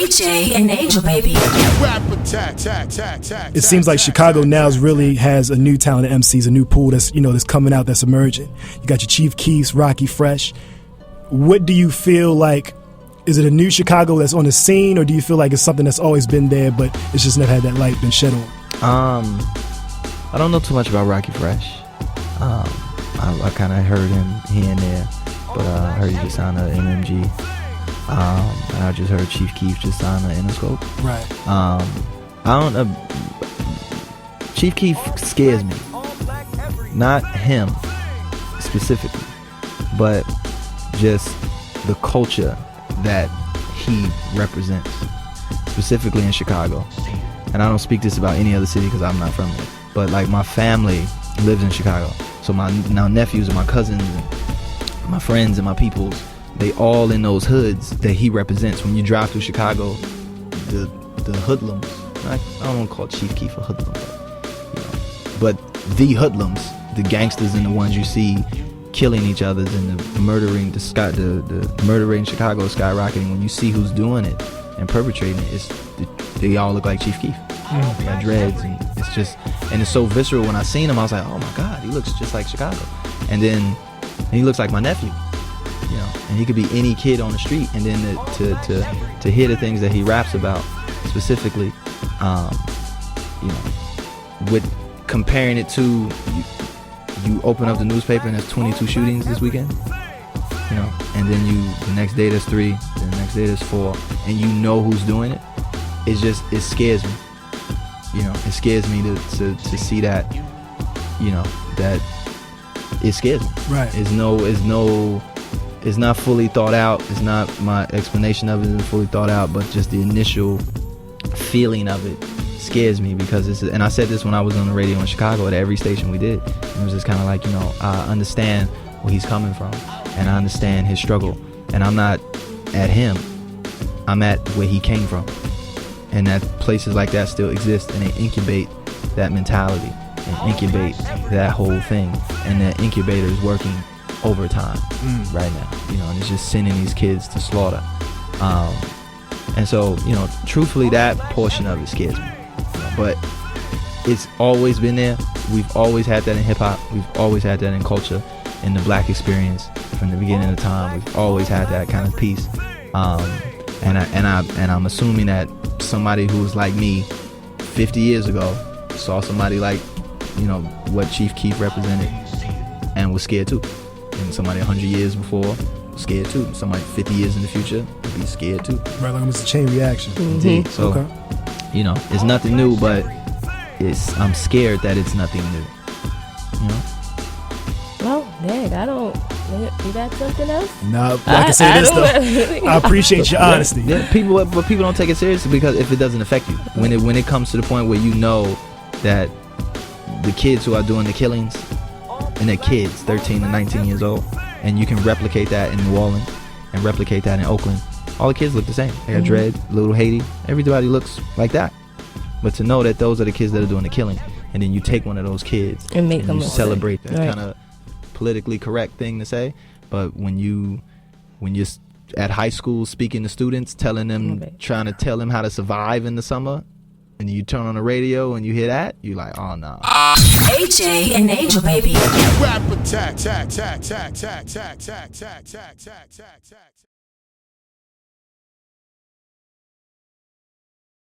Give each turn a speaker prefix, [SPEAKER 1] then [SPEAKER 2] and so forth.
[SPEAKER 1] AJ and Angel, baby.
[SPEAKER 2] It seems like Chicago now really has a new talent of MCs, a new pool that's coming out, that's emerging. You got your Chief Keefs, Rocky Fresh. What do you feel like? Is it a new Chicago that's on the scene, or do you feel like it's something that's always been there, but it's just never had that light been shed on?
[SPEAKER 3] I don't know too much about Rocky Fresh. I kind of heard him here and there, but I heard he just signed a MMG. And I just heard Chief Keef just signed an Interscope.
[SPEAKER 2] Right.
[SPEAKER 3] I don't know. Chief Keef scares me. Not him specifically, but just the culture that he represents, specifically in Chicago. And I don't speak this about any other city because I'm not from there. But like my family lives in Chicago, so my nephews and my cousins and my friends and my peoples, they all in those hoods that he represents. When you drive through Chicago, the hoodlums, I don't want to call Chief Keef a hoodlum, but the hoodlums, the gangsters and the ones you see killing each other and the murdering the murdering Chicago is skyrocketing. When you see who's doing it and perpetrating it, they all look like Chief Keef. They got dreads, and it's so visceral. When I seen him, I was like, oh my God, he looks just like Chicago. And then he looks like my nephew, and he could be any kid on the street. And then to hear the things that he raps about specifically, with comparing it to you open up the newspaper and there's 22 shootings this weekend, and then the next day there's 3, then the next day there's 4, and you know who's doing it. It scares me. It scares me to see that, that it scares me.
[SPEAKER 2] Right.
[SPEAKER 3] It's not fully thought out. It's not, my explanation of it isn't fully thought out, but just the initial feeling of it scares me, because and I said this when I was on the radio in Chicago at every station we did. It was just kind of like, I understand where he's coming from, and I understand his struggle, and I'm not at him, I'm at where he came from, and that places like that still exist, and they incubate that mentality and incubate that whole thing, and that incubator is working overtime right now, and it's just sending these kids to slaughter. And so, truthfully, that portion of it scares me. But it's always been there. We've always had that in hip-hop. We've always had that in culture, in the black experience from the beginning of time. We've always had that kind of piece. And I'm assuming that somebody who was like me 50 years ago saw somebody like, what Chief Keef represented and was scared too. And somebody 100 years before was scared too. Somebody 50 years in the future would be scared too.
[SPEAKER 2] Right, like it's a chain reaction.
[SPEAKER 3] Indeed. So,
[SPEAKER 2] okay.
[SPEAKER 3] It's nothing new, but I'm scared that it's nothing new.
[SPEAKER 4] Well, dang, you got something else?
[SPEAKER 2] No, I can say this though. I appreciate your honesty.
[SPEAKER 3] Yeah, people don't take it seriously because if it doesn't affect you, when it comes to the point where that the kids who are doing the killings, and they're kids, 13 to 19 years old, and you can replicate that in New Orleans and replicate that in Oakland. All the kids look the same. They got dread, little Haiti. Everybody looks like that. But to know that those are the kids that are doing the killing, and then you take one of those kids
[SPEAKER 4] and make them
[SPEAKER 3] celebrate that kind of politically correct thing to say. But when you're at high school speaking to students, trying to tell them how to survive in the summer, and you turn on the radio and you hear that, you're like, oh no.
[SPEAKER 1] AJ and Angel, baby.
[SPEAKER 5] Rap attack.